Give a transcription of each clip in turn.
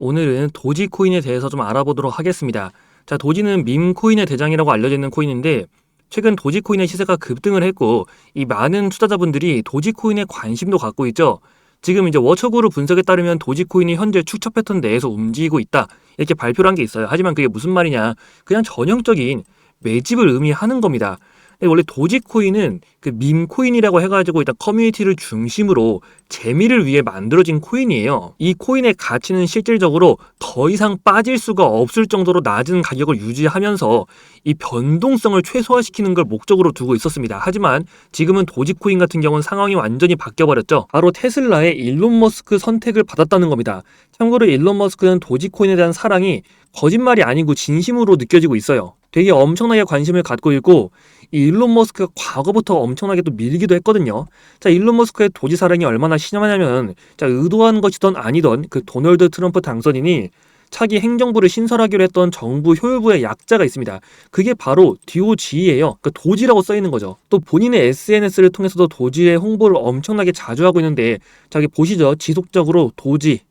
오늘은 도지코인에 대해서 좀 알아보도록 하겠습니다. 자, 도지는 밈코인의 대장이라고 알려져 있는 코인인데 최근 도지코인의 시세가 급등을 했고 이 많은 투자자분들이 도지코인에 관심도 갖고 있죠. 지금 이제 워처그룹 분석에 따르면 도지코인이 현재 추천 패턴 내에서 움직이고 있다. 이렇게 발표를 한 게 있어요. 하지만 그게 무슨 말이냐? 그냥 전형적인 매집을 의미하는 겁니다. 원래 도지코인은 그 밈코인이라고 해가지고 일단 커뮤니티를 중심으로 재미를 위해 만들어진 코인이에요. 이 코인의 가치는 실질적으로 더 이상 빠질 수가 없을 정도로 낮은 가격을 유지하면서 이 변동성을 최소화시키는 걸 목적으로 두고 있었습니다. 하지만 지금은 도지코인 같은 경우는 상황이 완전히 바뀌어버렸죠. 바로 테슬라의 일론 머스크 선택을 받았다는 겁니다. 참고로 일론 머스크는 도지코인에 대한 사랑이 거짓말이 아니고 진심으로 느껴지고 있어요. 되게 엄청나게 관심을 갖고 있고 이 일론 머스크가 과거부터 엄청나게 또 밀기도 했거든요. 자, 일론 머스크의 도지 사랑이 얼마나 심하냐면 자, 의도한 것이던 아니던 그 도널드 트럼프 당선인이 차기 행정부를 신설하기로 했던 정부 효율부의 약자가 있습니다. 그게 바로 DOG예요. 그 도지라고 써 있는 거죠. 또 본인의 SNS를 통해서도 도지의 홍보를 엄청나게 자주 하고 있는데 저기 보시죠. 지속적으로 도지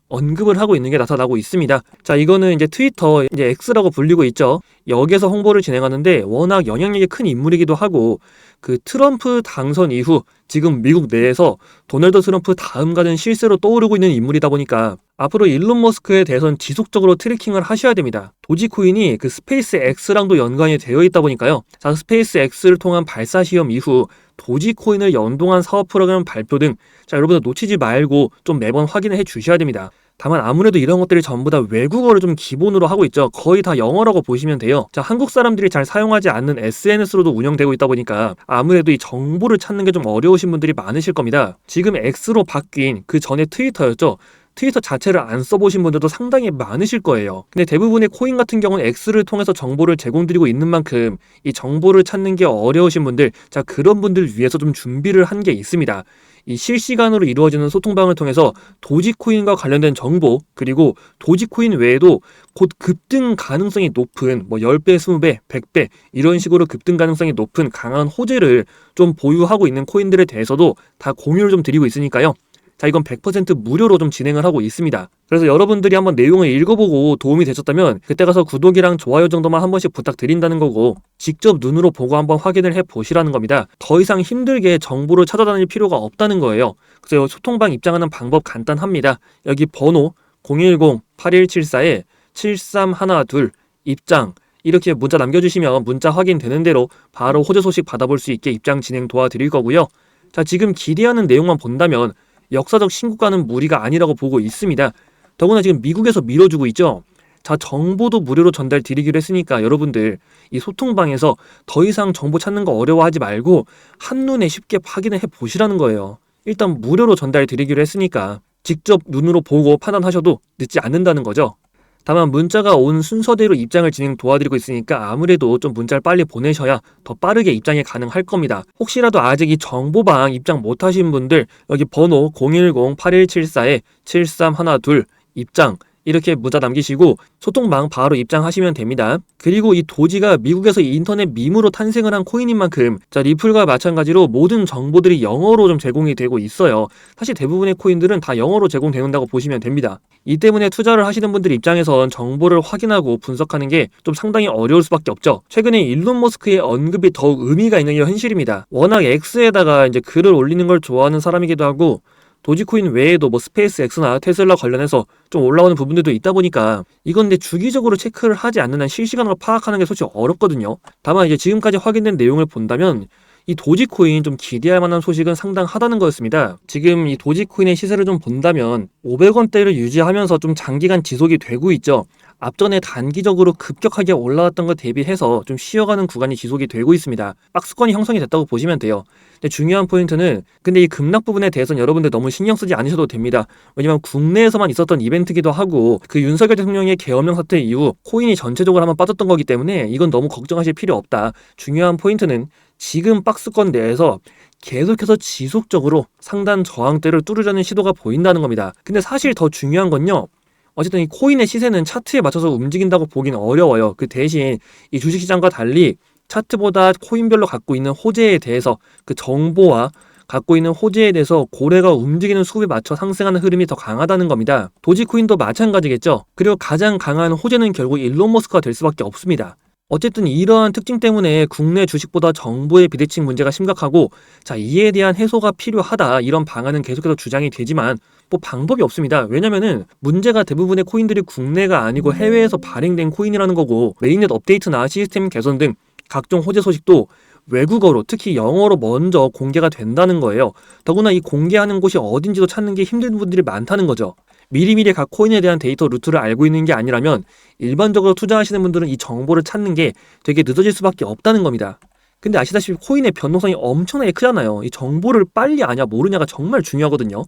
언급을 하고 있는 게 나타나고 있습니다. 자, 이거는 이제 트위터, 이제 X라고 불리고 있죠. 여기에서 홍보를 진행하는데 워낙 영향력이 큰 인물이기도 하고 그 트럼프 당선 이후 지금 미국 내에서 도널드 트럼프 다음 가는 실세로 떠오르고 있는 인물이다 보니까 앞으로 일론 머스크에 대해서는 지속적으로 트래킹을 하셔야 됩니다. 도지코인이 그 스페이스 X랑도 연관이 되어 있다 보니까요. 자, 스페이스 X를 통한 발사 시험 이후 도지코인을 연동한 사업 프로그램 발표 등 자, 여러분들 놓치지 말고 좀 매번 확인을 해 주셔야 됩니다. 다만 아무래도 이런 것들이 전부 다 외국어를 좀 기본으로 하고 있죠. 거의 다 영어라고 보시면 돼요. 자, 한국 사람들이 잘 사용하지 않는 SNS로도 운영되고 있다 보니까 아무래도 이 정보를 찾는 게 좀 어려우신 분들이 많으실 겁니다. 지금 X로 바뀐 그 전에 트위터였죠. 트위터 자체를 안 써보신 분들도 상당히 많으실 거예요. 근데 대부분의 코인 같은 경우는 X를 통해서 정보를 제공드리고 있는 만큼 이 정보를 찾는 게 어려우신 분들, 자, 그런 분들 위해서 좀 준비를 한 게 있습니다. 이 실시간으로 이루어지는 소통방을 통해서 도지코인과 관련된 정보, 그리고 도지코인 외에도 곧 급등 가능성이 높은 뭐 10배, 20배, 100배 이런 식으로 급등 가능성이 높은 강한 호재를 좀 보유하고 있는 코인들에 대해서도 다 공유를 좀 드리고 있으니까요. 자, 이건 100% 무료로 좀 진행을 하고 있습니다. 그래서 여러분들이 한번 내용을 읽어보고 도움이 되셨다면 그때 가서 구독이랑 좋아요 정도만 한 번씩 부탁드린다는 거고 직접 눈으로 보고 한번 확인을 해보시라는 겁니다. 더 이상 힘들게 정보를 찾아다닐 필요가 없다는 거예요. 그래서 소통방 입장하는 방법 간단합니다. 여기 번호 010-8174-7312 입장 이렇게 문자 남겨주시면 문자 확인되는 대로 바로 호재 소식 받아볼 수 있게 입장 진행 도와드릴 거고요. 자, 지금 기대하는 내용만 본다면 역사적 신고가는 무리가 아니라고 보고 있습니다. 더구나 지금 미국에서 밀어주고 있죠. 자, 정보도 무료로 전달 드리기로 했으니까 여러분들 이 소통방에서 더 이상 정보 찾는 거 어려워하지 말고 한눈에 쉽게 확인을 해보시라는 거예요. 일단 무료로 전달 드리기로 했으니까 직접 눈으로 보고 판단하셔도 늦지 않는다는 거죠. 다만 문자가 온 순서대로 입장을 진행 도와드리고 있으니까 아무래도 좀 문자를 빨리 보내셔야 더 빠르게 입장이 가능할 겁니다. 혹시라도 아직 이 정보방 입장 못하신 분들 여기 번호 010-8174-7312 입장 이렇게 문자 남기시고 소통방 바로 입장하시면 됩니다. 그리고 이 도지가 미국에서 이 인터넷 밈으로 탄생을 한 코인인 만큼 자, 리플과 마찬가지로 모든 정보들이 영어로 좀 제공이 되고 있어요. 사실 대부분의 코인들은 다 영어로 제공된다고 보시면 됩니다. 이 때문에 투자를 하시는 분들 입장에선 정보를 확인하고 분석하는 게 좀 상당히 어려울 수밖에 없죠. 최근에 일론 머스크의 언급이 더욱 의미가 있는 게 현실입니다. 워낙 X에다가 이제 글을 올리는 걸 좋아하는 사람이기도 하고 도지코인 외에도 뭐 스페이스 X나 테슬라 관련해서 좀 올라오는 부분들도 있다 보니까 이건 근데 주기적으로 체크를 하지 않는 한 실시간으로 파악하는 게 솔직히 어렵거든요. 다만 이제 지금까지 확인된 내용을 본다면 이 도지코인 좀 기대할 만한 소식은 상당하다는 거였습니다. 지금 이 도지코인의 시세를 좀 본다면 500원대를 유지하면서 좀 장기간 지속이 되고 있죠. 앞전에 단기적으로 급격하게 올라왔던 것 대비해서 좀 쉬어가는 구간이 지속이 되고 있습니다. 박스권이 형성이 됐다고 보시면 돼요. 근데 중요한 포인트는 근데 이 급락 부분에 대해서는 여러분들 너무 신경 쓰지 않으셔도 됩니다. 왜냐면 국내에서만 있었던 이벤트기도 하고 그 윤석열 대통령의 계엄령 사태 이후 코인이 전체적으로 한번 빠졌던 거기 때문에 이건 너무 걱정하실 필요 없다. 중요한 포인트는 지금 박스권 내에서 계속해서 지속적으로 상단 저항대를 뚫으려는 시도가 보인다는 겁니다. 근데 사실 더 중요한 건요. 어쨌든 이 코인의 시세는 차트에 맞춰서 움직인다고 보기는 어려워요. 그 대신 이 주식시장과 달리 차트보다 코인별로 갖고 있는 호재에 대해서 그 정보와 갖고 있는 호재에 대해서 고래가 움직이는 수급에 맞춰 상승하는 흐름이 더 강하다는 겁니다. 도지코인도 마찬가지겠죠. 그리고 가장 강한 호재는 결국 일론 머스크가 될 수밖에 없습니다. 어쨌든 이러한 특징 때문에 국내 주식보다 정부의 비대칭 문제가 심각하고, 자, 이에 대한 해소가 필요하다, 이런 방안은 계속해서 주장이 되지만 뭐 방법이 없습니다. 왜냐면은 문제가 대부분의 코인들이 국내가 아니고 해외에서 발행된 코인이라는 거고, 메인넷 업데이트나 시스템 개선 등 각종 호재 소식도 외국어로, 특히 영어로 먼저 공개가 된다는 거예요. 더구나 이 공개하는 곳이 어딘지도 찾는 게 힘든 분들이 많다는 거죠. 미리미리 각 코인에 대한 데이터 루트를 알고 있는 게 아니라면 일반적으로 투자하시는 분들은 이 정보를 찾는 게 되게 늦어질 수밖에 없다는 겁니다. 근데 아시다시피 코인의 변동성이 엄청나게 크잖아요. 이 정보를 빨리 아냐 모르냐가 정말 중요하거든요.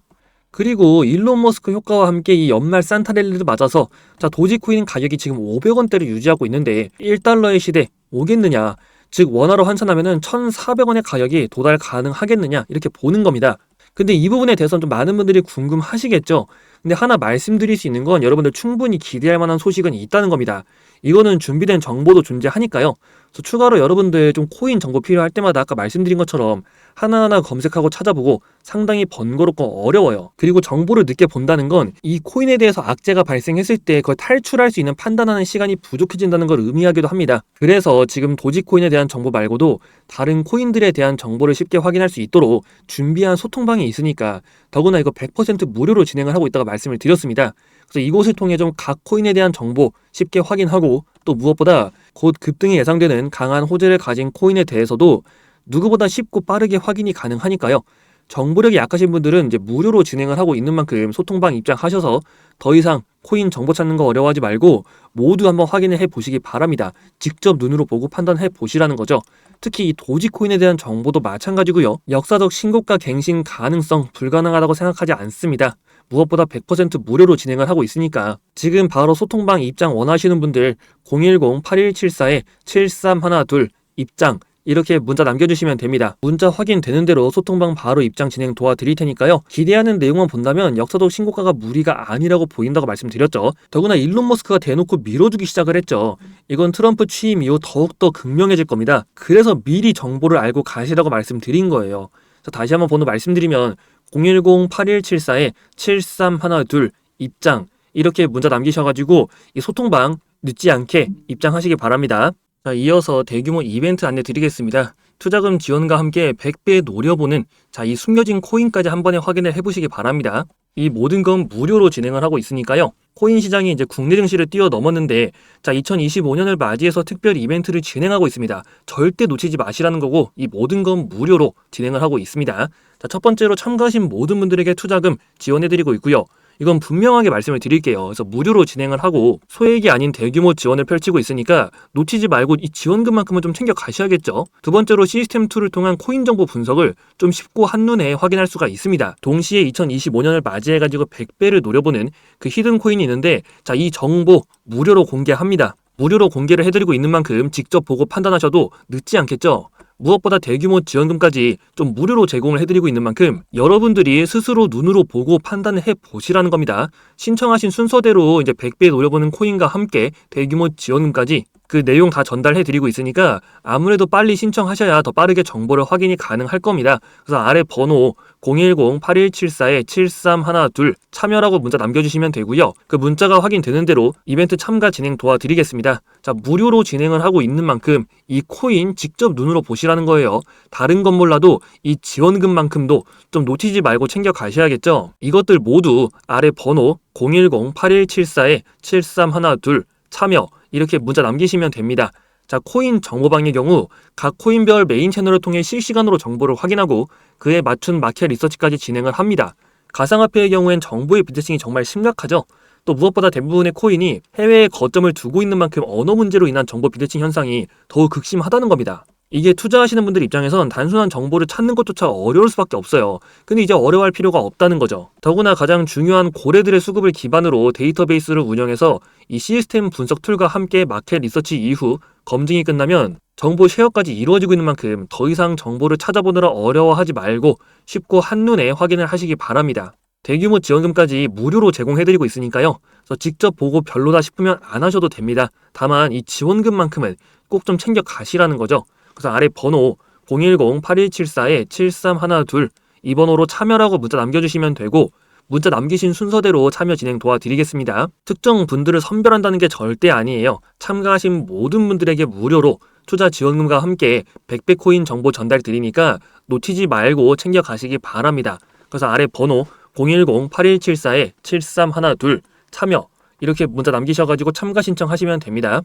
그리고 일론 머스크 효과와 함께 이 연말 산타랠리를 맞아서, 자, 도지코인 가격이 지금 500원대를 유지하고 있는데 1달러의 시대 오겠느냐, 즉 원화로 환산하면은 1,400원의 가격이 도달 가능하겠느냐, 이렇게 보는 겁니다. 근데 이 부분에 대해서는 좀 많은 분들이 궁금하시겠죠. 근데 하나 말씀드릴 수 있는 건 여러분들 충분히 기대할 만한 소식은 있다는 겁니다. 이거는 준비된 정보도 존재하니까요. 그래서 추가로 여러분들 좀 코인 정보 필요할 때마다 아까 말씀드린 것처럼 하나하나 검색하고 찾아보고 상당히 번거롭고 어려워요. 그리고 정보를 늦게 본다는 건 이 코인에 대해서 악재가 발생했을 때 그걸 탈출할 수 있는 판단하는 시간이 부족해진다는 걸 의미하기도 합니다. 그래서 지금 도지코인에 대한 정보 말고도 다른 코인들에 대한 정보를 쉽게 확인할 수 있도록 준비한 소통방이 있으니까, 더구나 이거 100% 무료로 진행을 하고 있다고 말씀을 드렸습니다. 그래서 이곳을 통해 좀 각 코인에 대한 정보 쉽게 확인하고, 또 무엇보다 곧 급등이 예상되는 강한 호재를 가진 코인에 대해서도 누구보다 쉽고 빠르게 확인이 가능하니까요. 정보력이 약하신 분들은 이제 무료로 진행을 하고 있는 만큼 소통방 입장하셔서 더 이상 코인 정보 찾는 거 어려워하지 말고 모두 한번 확인을 해보시기 바랍니다. 직접 눈으로 보고 판단해 보시라는 거죠. 특히 이 도지코인에 대한 정보도 마찬가지고요. 역사적 신고가 갱신 가능성 불가능하다고 생각하지 않습니다. 무엇보다 100% 무료로 진행을 하고 있으니까 지금 바로 소통방 입장 원하시는 분들 010-8174-7312 입장 이렇게 문자 남겨주시면 됩니다. 문자 확인되는 대로 소통방 바로 입장 진행 도와드릴 테니까요. 기대하는 내용만 본다면 역사적 신고가가 무리가 아니라고 보인다고 말씀드렸죠. 더구나 일론 머스크가 대놓고 밀어주기 시작을 했죠. 이건 트럼프 취임 이후 더욱더 극명해질 겁니다. 그래서 미리 정보를 알고 가시라고 말씀드린 거예요. 자, 다시 한번 번호 말씀드리면 010-8174-7312 입장 이렇게 문자 남기셔가지고 이 소통방 늦지 않게 입장하시기 바랍니다. 자, 이어서 대규모 이벤트 안내 드리겠습니다. 투자금 지원과 함께 100배 노려보는, 자, 이 숨겨진 코인까지 한 번에 확인을 해보시기 바랍니다. 이 모든 건 무료로 진행을 하고 있으니까요. 코인 시장이 이제 국내 증시를 뛰어넘었는데, 자, 2025년을 맞이해서 특별 이벤트를 진행하고 있습니다. 절대 놓치지 마시라는 거고, 이 모든 건 무료로 진행을 하고 있습니다. 자, 첫 번째로 참가하신 모든 분들에게 투자금 지원해드리고 있고요. 이건 분명하게 말씀을 드릴게요. 그래서 무료로 진행을 하고 소액이 아닌 대규모 지원을 펼치고 있으니까 놓치지 말고 이 지원금만큼은 좀 챙겨 가셔야겠죠. 두 번째로 시스템 툴을 통한 코인 정보 분석을 좀 쉽고 한눈에 확인할 수가 있습니다. 동시에 2025년을 맞이해가지고 100배를 노려보는 그 히든 코인이 있는데, 자, 이 정보 무료로 공개합니다. 무료로 공개를 해드리고 있는 만큼 직접 보고 판단하셔도 늦지 않겠죠. 무엇보다 대규모 지원금까지 좀 무료로 제공을 해드리고 있는 만큼 여러분들이 스스로 눈으로 보고 판단을 해보시라는 겁니다. 신청하신 순서대로 이제 100배 노려보는 코인과 함께 대규모 지원금까지 그 내용 다 전달해드리고 있으니까 아무래도 빨리 신청하셔야 더 빠르게 정보를 확인이 가능할 겁니다. 그래서 아래 번호 010-8174-7312 참여라고 문자 남겨주시면 되고요. 그 문자가 확인되는 대로 이벤트 참가 진행 도와드리겠습니다. 자, 무료로 진행을 하고 있는 만큼 이 코인 직접 눈으로 보시라는 거예요. 다른 건 몰라도 이 지원금만큼도 좀 놓치지 말고 챙겨 가셔야겠죠. 이것들 모두 아래 번호 010-8174-7312 참여 이렇게 문자 남기시면 됩니다. 자, 코인 정보방의 경우 각 코인별 메인 채널을 통해 실시간으로 정보를 확인하고 그에 맞춘 마켓 리서치까지 진행을 합니다. 가상화폐의 경우엔 정보의 비대칭이 정말 심각하죠. 또 무엇보다 대부분의 코인이 해외에 거점을 두고 있는 만큼 언어 문제로 인한 정보 비대칭 현상이 더욱 극심하다는 겁니다. 이게 투자하시는 분들 입장에선 단순한 정보를 찾는 것조차 어려울 수밖에 없어요. 근데 이제 어려워할 필요가 없다는 거죠. 더구나 가장 중요한 고래들의 수급을 기반으로 데이터베이스를 운영해서 이 시스템 분석 툴과 함께 마켓 리서치 이후 검증이 끝나면 정보 쉐어까지 이루어지고 있는 만큼 더 이상 정보를 찾아보느라 어려워하지 말고 쉽고 한눈에 확인을 하시기 바랍니다. 대규모 지원금까지 무료로 제공해드리고 있으니까요. 그래서 직접 보고 별로다 싶으면 안 하셔도 됩니다. 다만 이 지원금만큼은 꼭 좀 챙겨 가시라는 거죠. 그래서 아래 번호 010-8174-7312 이 번호로 참여라고 문자 남겨주시면 되고 문자 남기신 순서대로 참여 진행 도와드리겠습니다. 특정 분들을 선별한다는 게 절대 아니에요. 참가하신 모든 분들에게 무료로 투자 지원금과 함께 100배 코인 정보 전달 드리니까 놓치지 말고 챙겨 가시기 바랍니다. 그래서 아래 번호 010-8174-7312 참여 이렇게 문자 남기셔가지고 참가 신청하시면 됩니다.